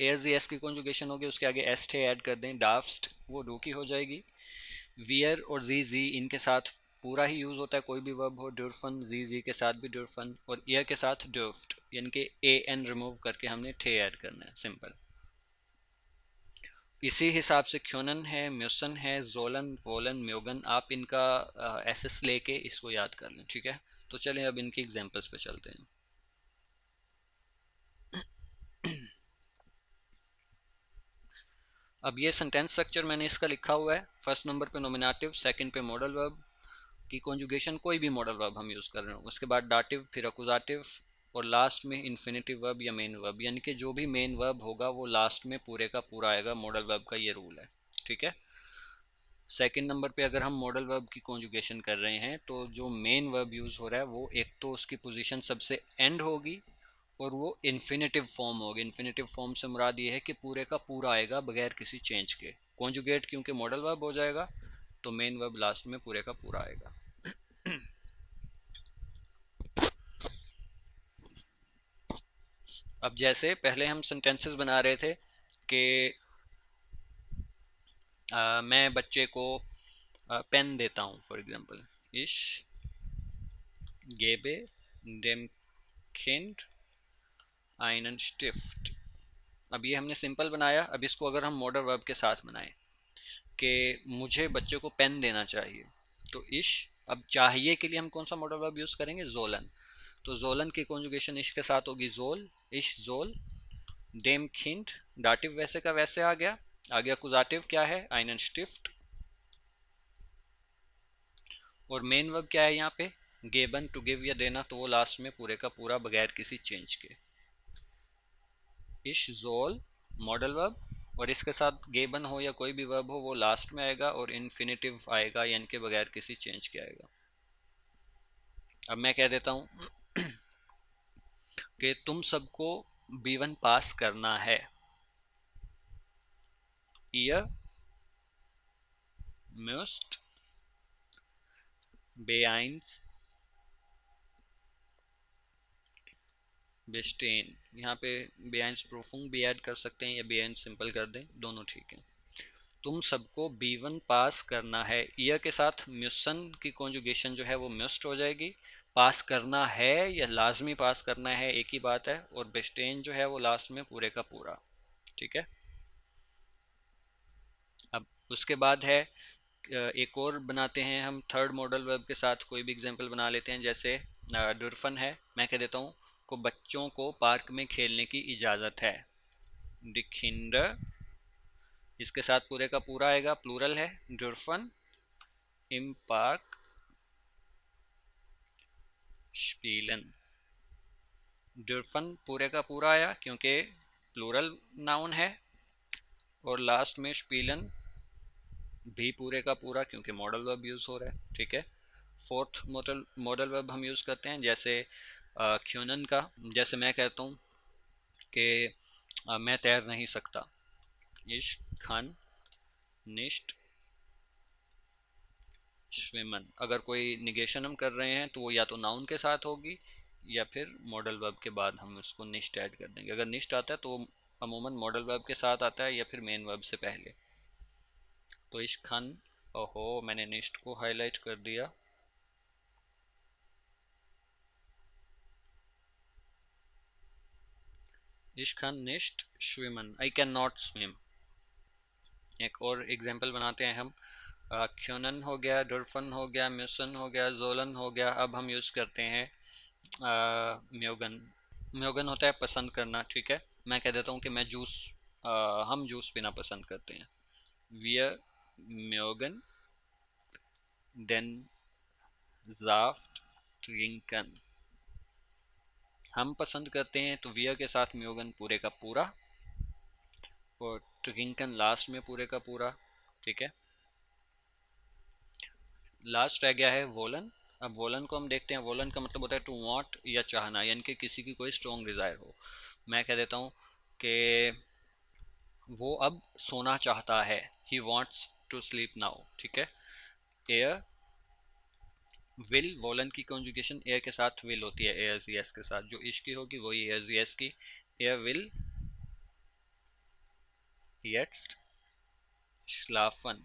Air जी एस की कॉन्जुगेशन होगी, उसके आगे एस टे ऐड कर दें, डाफ्स्ट, वो डू की हो जाएगी। वियर और जी जी इनके साथ पूरा ही यूज़ होता है, कोई भी वर्ब हो, ड्यूरफन, जी जी के साथ भी ड्यूरफन, और ईयर के साथ ड्यूफ्ट, यानी कि ए एन रिमूव करके हमने टे ऐड करना है, सिंपल। इसी हिसाब से क्योनन है, म्यूसन है, जोलन, वोलन, म्योगन, आप इनका एसेस लेके इसको याद कर लें, ठीक है। तो चलें अब इनकी एग्जांपल्स पे चलते हैं। अब ये सेंटेंस स्ट्रक्चर मैंने इसका लिखा हुआ है, फर्स्ट नंबर पे नोमिनेटिव, सेकंड पे मॉडल वर्ब की कॉन्जुगेशन, कोई भी मॉडल वर्ब हम यूज़ कर रहे हो, उसके बाद डाटिव, फिर अकुजाटिव, और लास्ट में इन्फिनेटिव वर्ब या मेन वर्ब, यानी कि जो भी मेन वर्ब होगा वो लास्ट में पूरे का पूरा आएगा, मॉडल वर्ब का ये रूल है, ठीक है। सेकंड नंबर पे अगर हम मॉडल वर्ब की कॉन्जुगेशन कर रहे हैं तो जो मेन वर्ब यूज़ हो रहा है वो एक तो उसकी पोजीशन सबसे एंड होगी, और वो इन्फिनेटिव फॉर्म होगी। इन्फिनेटिव फॉर्म से मुराद ये है कि पूरे का पूरा आएगा बगैर किसी चेंज के, कॉन्जुगेट क्योंकि मॉडल वर्ब हो जाएगा तो मेन वर्ब लास्ट में पूरे का पूरा आएगा। अब जैसे पहले हम सेंटेंसेस बना रहे थे कि मैं बच्चे को पेन देता हूँ, फॉर एग्जांपल, इश गेबे डेम किंड आइनन स्टिफ्ट। अब ये हमने सिंपल बनाया, अब इसको अगर हम मॉडल वर्ब के साथ बनाएं कि मुझे बच्चे को पेन देना चाहिए, तो इश, अब चाहिए के लिए हम कौन सा मॉडल वर्ब यूज़ करेंगे, जोलन, तो जोलन की कॉन्जुगेशन इश के साथ होगी जोल, इश जोल, डेम खिंड, डाटिव वैसे का वैसे आ गया, आगे अकुजाटिव क्या है, आइनन स्टिफ्ट, और मेन वर्ब क्या है यहाँ पे, गेबन, टू गिव या देना, तो वो लास्ट में पूरे का पूरा बगैर किसी चेंज के, इश जोल मॉडल वर्ब, और इसके साथ गेबन हो या कोई भी वर्ब हो वो लास्ट में आएगा, और इन्फिनेटिव आएगा यानी कि बगैर किसी चेंज के आएगा। अब मैं कह देता हूँ कि तुम सबको B1 पास करना है, ईयर म्यूस्ट बेआइंस बेस्टेन, यहाँ पे बेआइंस प्रूफुंग भी ऐड कर सकते हैं या बेआइंस सिंपल कर दें, दोनों ठीक है। तुम सबको B1 पास करना है, ईयर के साथ म्यूसन की कॉन्जुगेशन जो है वो म्यूस्ट हो जाएगी, पास करना है या लाजमी पास करना है एक ही बात है, और बेस्टेन जो है वो लास्ट में पूरे का पूरा, ठीक है। अब उसके बाद है एक और बनाते हैं हम थर्ड मॉडल वर्ब के साथ, कोई भी एग्जांपल बना लेते हैं, जैसे डुरफन है, मैं कह देता हूँ को बच्चों को पार्क में खेलने की इजाज़त है, डिखिंडर, इसके साथ पूरे का पूरा आएगा, प्लूरल है, डुरफन इम पार्क स्पीलन, डुरफन पूरे का पूरा आया क्योंकि प्लूरल नाउन है, और लास्ट में स्पीलन भी पूरे का पूरा क्योंकि मॉडल वर्ब यूज़ हो रहा है, ठीक है। फोर्थ मॉडल मॉडल वर्ब हम यूज़ करते हैं, जैसे क्यूनन का, जैसे मैं कहता हूँ कि मैं तैर नहीं सकता, इश खान निश्ट स्विमन, अगर कोई निगेशन हम कर रहे हैं तो वो या तो नाउन के साथ होगी या फिर मॉडल वर्ब के बाद हम उसको निश्ट ऐड कर देंगे, अगर निश्ट आता है तो अमूमन मॉडल वर्ब के साथ आता है या फिर मेन वर्ब से पहले। तो इश खान, ओहो मैंने निश्ट को हाईलाइट कर दिया, इश खान निश्ट स्विमन, आई कैन नॉट स्विम। एक और एग्जांपल बनाते हैं हम, क्योनन हो गया, डुरफन हो गया, म्यूसन हो गया, जोलन हो गया, अब हम यूज़ करते हैं म्योगन। म्योगन होता है पसंद करना, ठीक है। मैं कह देता हूँ कि मैं जूस, हम जूस पीना पसंद करते हैं, wir mögen den Saft trinken, हम पसंद करते हैं, तो wir के साथ म्योगन पूरे का पूरा, और trinken लास्ट में पूरे का पूरा, ठीक है। लास्ट रह गया है वोलन। अब वोलन को हम देखते हैं, वोलन का मतलब होता है टू वांट या चाहना, यानी कि किसी की कोई स्ट्रॉन्ग डिज़ायर हो। मैं कह देता हूँ कि वो अब सोना चाहता है, he wants to sleep now, ठीक है। एयर विल, वोलन की कॉन्जुगेशन एयर के साथ विल होती है, एयर जी एस के साथ, जो इश्क की होगी वही एयर जी एस की, एयर विल येट्स schlafen।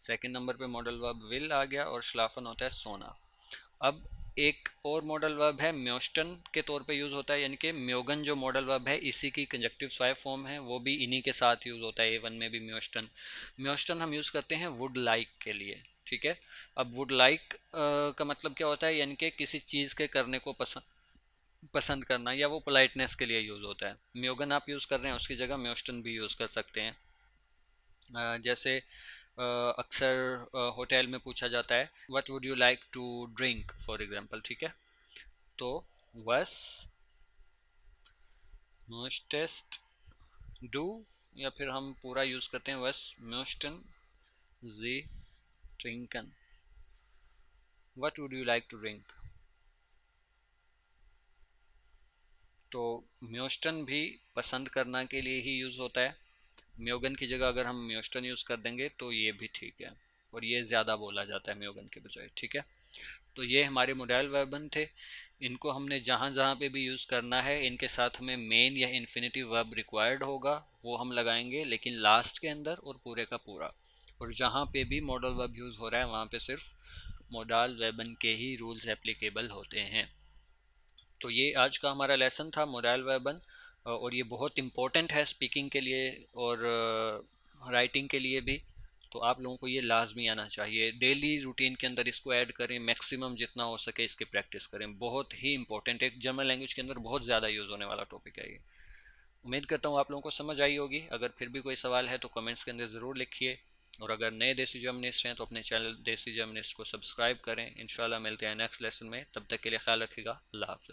सेकंड नंबर पे मॉडल वर्ब विल आ गया और schlafen होता है सोना। अब एक और मॉडल वर्ब है म्योस्टन के तौर पे यूज़ होता है, यानी कि म्योगन जो मॉडल वर्ब है इसी की कंजक्टिव स्वाय फॉर्म है, वो भी इन्हीं के साथ यूज़ होता है। A1 में भी म्योस्टन म्योस्टन हम यूज़ करते हैं वुड लाइक के लिए, ठीक है। अब वुड लाइक का मतलब क्या होता है, यानी कि किसी चीज़ के करने को पसंद करना, या वो पोलाइटनेस के लिए यूज़ होता है। म्योगन आप यूज़ कर रहे हैं, उसकी जगह म्योस्टन भी यूज़ कर सकते हैं। जैसे अक्सर होटल में पूछा जाता है what would you like to drink for example, ठीक है। तो वस मोस्टेस्ट डू, या फिर हम पूरा यूज़ करते हैं वस मोस्टन जी ट्रिंकन, what would you like to drink. तो म्योस्टन भी पसंद करना के लिए ही यूज़ होता है। म्योगन की जगह अगर हम म्योस्टन यूज़ कर देंगे तो ये भी ठीक है, और ये ज़्यादा बोला जाता है म्योगन के बजाय, ठीक है। तो ये हमारे मोडाइल वर्बन थे। इनको हमने जहाँ जहाँ पे भी यूज़ करना है इनके साथ में मेन या इन्फिनिटिव वर्ब रिक्वायर्ड होगा, वो हम लगाएंगे, लेकिन लास्ट के अंदर और पूरे का पूरा। और जहाँ पे भी मॉडल वर्ब यूज़ हो रहा है वहाँ पे सिर्फ मोडाल वर्बन के ही रूल्स एप्लीकेबल होते हैं। तो ये आज का हमारा लेसन था मोडाइल वर्बन, और ये बहुत इम्पोर्टेंट है स्पीकिंग के लिए और राइटिंग के लिए भी। तो आप लोगों को ये लाजमी आना चाहिए, डेली रूटीन के अंदर इसको ऐड करें, मैक्सिमम जितना हो सके इसकी प्रैक्टिस करें। बहुत ही इंपॉर्टेंट, एक जर्मन लैंग्वेज के अंदर बहुत ज़्यादा यूज़ होने वाला टॉपिक है ये। उम्मीद करता हूँ आप लोगों को समझ आई होगी। अगर फिर भी कोई सवाल है तो कमेंट्स के अंदर ज़रूर लिखिए, और अगर नए देसी जर्मनिस्ट हैं तो अपने चैनल देसी जर्मनिस्ट को सब्सक्राइब करें। इंशाल्लाह मिलते हैं नेक्स्ट लेसन में, तब तक के लिए ख्याल रखिएगा। अल्लाह हाफ़िज़।